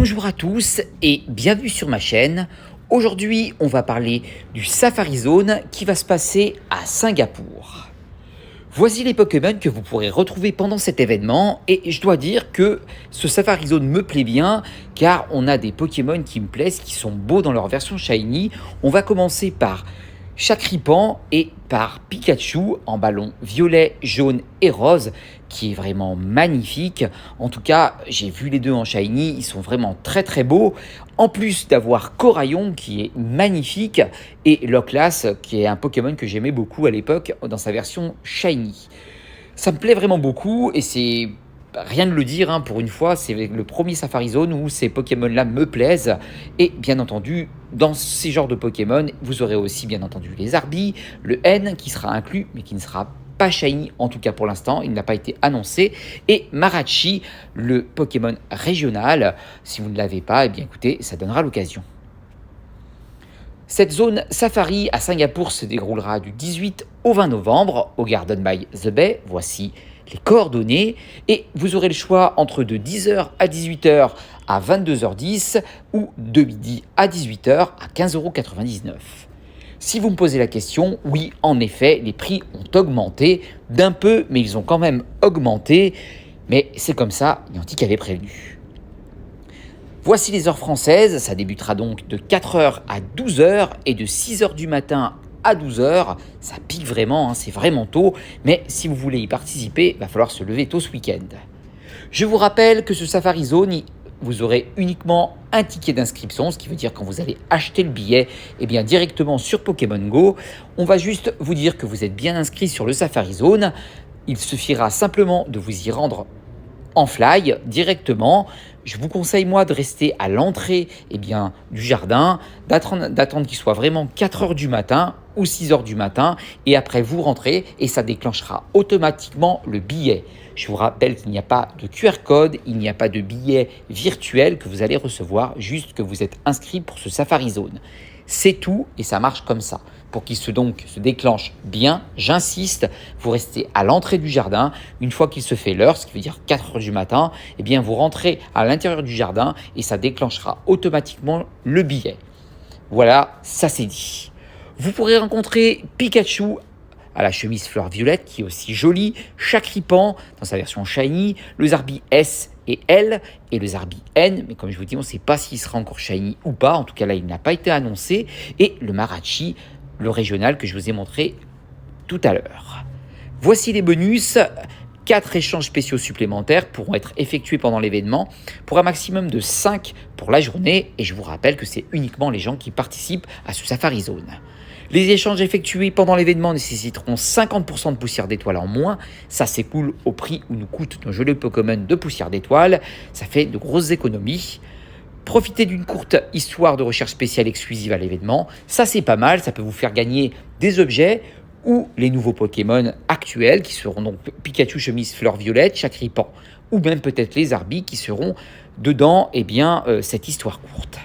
Bonjour à tous et bienvenue sur ma chaîne. Aujourd'hui, on va parler du Safari Zone qui va se passer à Singapour. Voici les Pokémon que vous pourrez retrouver pendant cet événement et je dois dire que ce Safari Zone me plaît bien car on a des Pokémon qui me plaisent, qui sont beaux dans leur version Shiny. On va commencer par Chakripan et par Pikachu en ballon violet, jaune et rose qui est vraiment magnifique. En tout cas, j'ai vu les deux en Shiny, ils sont vraiment très beaux. En plus d'avoir Coraillon qui est magnifique et Loclas qui est un Pokémon que j'aimais beaucoup à l'époque dans sa version Shiny. Ça me plaît vraiment beaucoup et c'est rien de le dire, hein, pour une fois, c'est le premier Safari Zone où ces Pokémon-là me plaisent. Et bien entendu, dans ces genres de Pokémon, vous aurez aussi bien entendu les Arbis, le N qui sera inclus, mais qui ne sera pas Shiny, en tout cas pour l'instant, il n'a pas été annoncé. Et Marachi, le Pokémon régional. Si vous ne l'avez pas, eh bien écoutez, ça donnera l'occasion. Cette zone Safari à Singapour se déroulera du 18 au 20 novembre au Garden by the Bay. Voici les coordonnées et vous aurez le choix entre de 10h à 18h à 22h10 ou de midi à 18h à 15,99 €. Si vous me posez la question, oui, en effet, les prix ont augmenté d'un peu, mais ils ont quand même augmenté. Mais c'est comme ça, Niantic avait prévenu. Voici les heures françaises, ça débutera donc de 4h à 12h et de 6h du matin à 12h. Ça pique vraiment, hein, c'est vraiment tôt, mais si vous voulez y participer, il va falloir se lever tôt ce week-end. Je vous rappelle que ce Safari Zone, vous aurez uniquement un ticket d'inscription, ce qui veut dire quand vous allez acheter le billet, eh bien directement sur Pokémon Go, on va juste vous dire que vous êtes bien inscrit sur le Safari Zone. Il suffira simplement de vous y rendre en fly directement. Je vous conseille moi de rester à l'entrée du jardin, d'attendre qu'il soit vraiment 4 heures du matin ou 6 heures du matin et après vous rentrez et ça déclenchera automatiquement le billet. Je vous rappelle qu'il n'y a pas de QR code, il n'y a pas de billet virtuel que vous allez recevoir, juste que vous êtes inscrit pour ce Safari Zone. C'est tout et ça marche comme ça. Pour qu'il se déclenche bien, j'insiste, vous restez à l'entrée du jardin. Une fois qu'il se fait l'heure, ce qui veut dire 4 heures du matin, eh bien vous rentrez à l'intérieur du jardin et ça déclenchera automatiquement le billet. Voilà, ça c'est dit. Vous pourrez rencontrer Pikachu à la chemise fleur violette qui est aussi jolie, Chakripan dans sa version Shiny, le Zarbi S et L et le Zarbi N, mais comme je vous dis, on ne sait pas s'il sera encore Shiny ou pas, en tout cas là il n'a pas été annoncé, et le Marachi, le régional que je vous ai montré tout à l'heure. Voici les bonus. 4 échanges spéciaux supplémentaires pourront être effectués pendant l'événement pour un maximum de 5 pour la journée. Et je vous rappelle que c'est uniquement les gens qui participent à ce Safari Zone. Les échanges effectués pendant l'événement nécessiteront 50% de poussière d'étoiles en moins. Ça s'écoule au prix où nous coûtent nos jolis Pokémon de poussière d'étoiles. Ça fait de grosses économies. Profitez d'une courte histoire de recherche spéciale exclusive à l'événement. Ça, c'est pas mal. Ça peut vous faire gagner des objets ou les nouveaux Pokémon actuels qui seront donc Pikachu chemise fleur violette, Chakripan ou même peut-être les Arbis qui seront dedans cette histoire courte.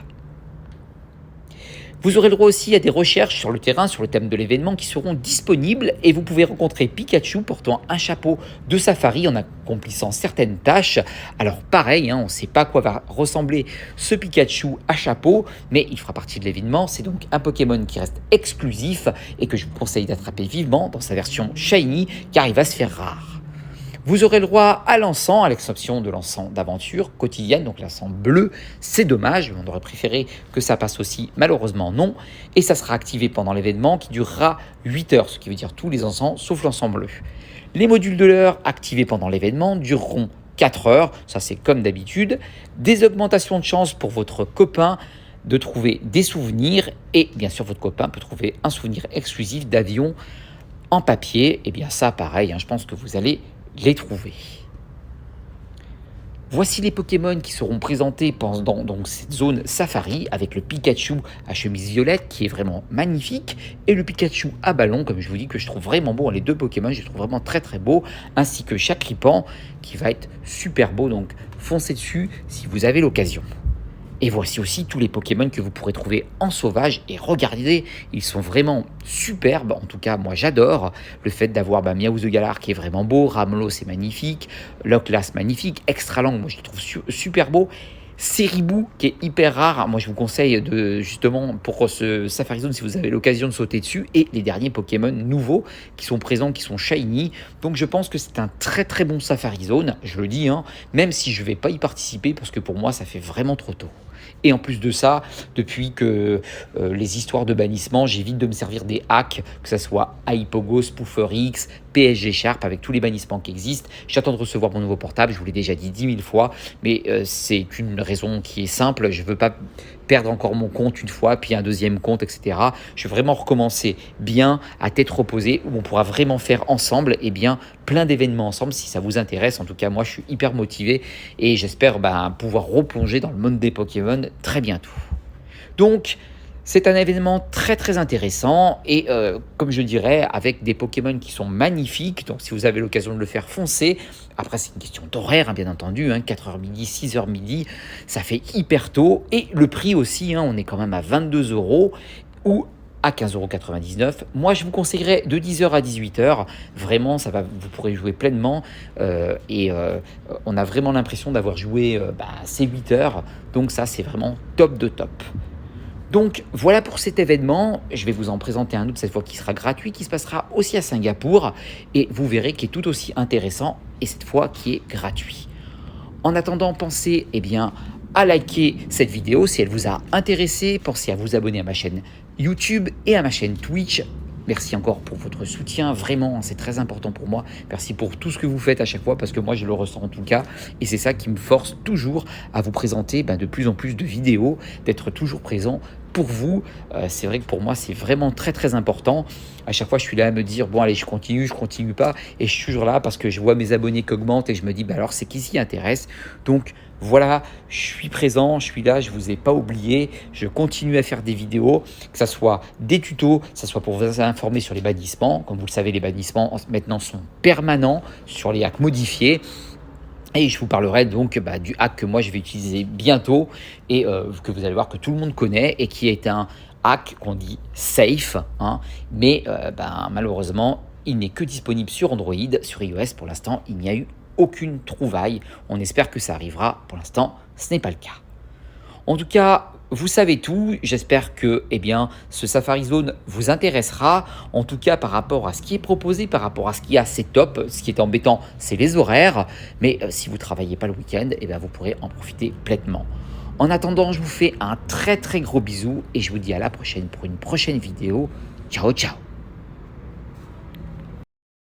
Vous aurez le droit aussi à des recherches sur le terrain, sur le thème de l'événement qui seront disponibles et vous pouvez rencontrer Pikachu portant un chapeau de safari en accomplissant certaines tâches. Alors pareil, on ne sait pas à quoi va ressembler ce Pikachu à chapeau, mais il fera partie de l'événement. C'est donc un Pokémon qui reste exclusif et que je vous conseille d'attraper vivement dans sa version Shiny car il va se faire rare. Vous aurez le droit à l'encens, à l'exception de l'encens d'aventure quotidienne, donc l'encens bleu. C'est dommage, on aurait préféré que ça passe aussi, malheureusement non. Et ça sera activé pendant l'événement qui durera 8 heures, ce qui veut dire tous les encens sauf l'encens bleu. Les modules de l'heure activés pendant l'événement dureront 4 heures, ça c'est comme d'habitude. Des augmentations de chance pour votre copain de trouver des souvenirs et bien sûr votre copain peut trouver un souvenir exclusif d'avion en papier. Et bien ça pareil, je pense que vous allez les trouver. Voici les Pokémon qui seront présentés pendant cette zone Safari avec le Pikachu à chemise violette qui est vraiment magnifique et le Pikachu à ballon, comme je vous dis, que je trouve vraiment beau. Les deux Pokémon, je les trouve vraiment très beaux, ainsi que Chakripan qui va être super beau, donc foncez dessus si vous avez l'occasion. Et voici aussi tous les Pokémon que vous pourrez trouver en sauvage. Et regardez, ils sont vraiment superbes. En tout cas, moi, j'adore le fait d'avoir Miaou the Galar qui est vraiment beau. Ramolo, c'est magnifique. Loclas, magnifique. Extra Lang, moi, je le trouve super beau. Seribou qui est hyper rare. Moi, je vous conseille de justement pour ce Safari Zone si vous avez l'occasion de sauter dessus et les derniers Pokémon nouveaux qui sont présents, qui sont shiny. Donc, je pense que c'est un très très bon Safari Zone. Je le dis, hein, même si je vais pas y participer parce que pour moi, ça fait vraiment trop tôt. Et en plus de ça, depuis que les histoires de bannissement, j'évite de me servir des hacks, que ce soit Hypogo, Spoofer X, PSG Sharp, avec tous les bannissements qui existent. J'attends de recevoir mon nouveau portable, je vous l'ai déjà dit 10 000 fois, mais c'est une raison qui est simple. Je ne veux pas perdre encore mon compte une fois, puis un deuxième compte, etc. Je veux vraiment recommencer bien, à tête reposée, où on pourra vraiment faire ensemble plein d'événements ensemble si ça vous intéresse. En tout cas, moi, je suis hyper motivé et j'espère pouvoir replonger dans le monde des Pokémon très bientôt. Donc, c'est un événement très très intéressant et comme je dirais, avec des Pokémon qui sont magnifiques. Donc, si vous avez l'occasion de le faire, foncez. Après, c'est une question d'horaire, hein, bien entendu. 4h midi, 6h midi, ça fait hyper tôt. Et le prix aussi, on est quand même à 22 € ou à 15,99 €. Moi, je vous conseillerais de 10h à 18h. Vraiment, vous pourrez jouer pleinement. On a vraiment l'impression d'avoir joué ces 8 heures. Donc ça, c'est vraiment top de top. Donc voilà pour cet événement, je vais vous en présenter un autre cette fois qui sera gratuit, qui se passera aussi à Singapour et vous verrez qui est tout aussi intéressant et cette fois qui est gratuit. En attendant, pensez à liker cette vidéo si elle vous a intéressé, pensez à vous abonner à ma chaîne YouTube et à ma chaîne Twitch. Merci encore pour votre soutien, vraiment, c'est très important pour moi. Merci pour tout ce que vous faites à chaque fois, parce que moi, je le ressens en tout cas. Et c'est ça qui me force toujours à vous présenter de plus en plus de vidéos, d'être toujours présent pour vous. C'est vrai que pour moi, c'est vraiment très, très important. À chaque fois, je suis là à me dire, bon, allez, je continue pas. Et je suis toujours là parce que je vois mes abonnés qui augmentent et je me dis, alors, c'est qui s'y intéresse. Donc, voilà, je suis présent, je suis là, je ne vous ai pas oublié. Je continue à faire des vidéos, que ce soit des tutos, que ce soit pour vous informer sur les bannissements. Comme vous le savez, les bannissements maintenant sont permanents sur les hacks modifiés. Et je vous parlerai donc du hack que moi je vais utiliser bientôt et que vous allez voir que tout le monde connaît et qui est un hack qu'on dit safe, mais malheureusement il n'est que disponible sur Android, sur iOS pour l'instant il n'y a eu aucune trouvaille. On espère que ça arrivera, pour l'instant ce n'est pas le cas. En tout cas, vous savez tout, j'espère que ce Safari Zone vous intéressera, en tout cas par rapport à ce qui est proposé, par rapport à ce qu'il y a, c'est top. Ce qui est embêtant, c'est les horaires, mais si vous ne travaillez pas le week-end, vous pourrez en profiter pleinement. En attendant, je vous fais un très très gros bisou et je vous dis à la prochaine pour une prochaine vidéo. Ciao ciao.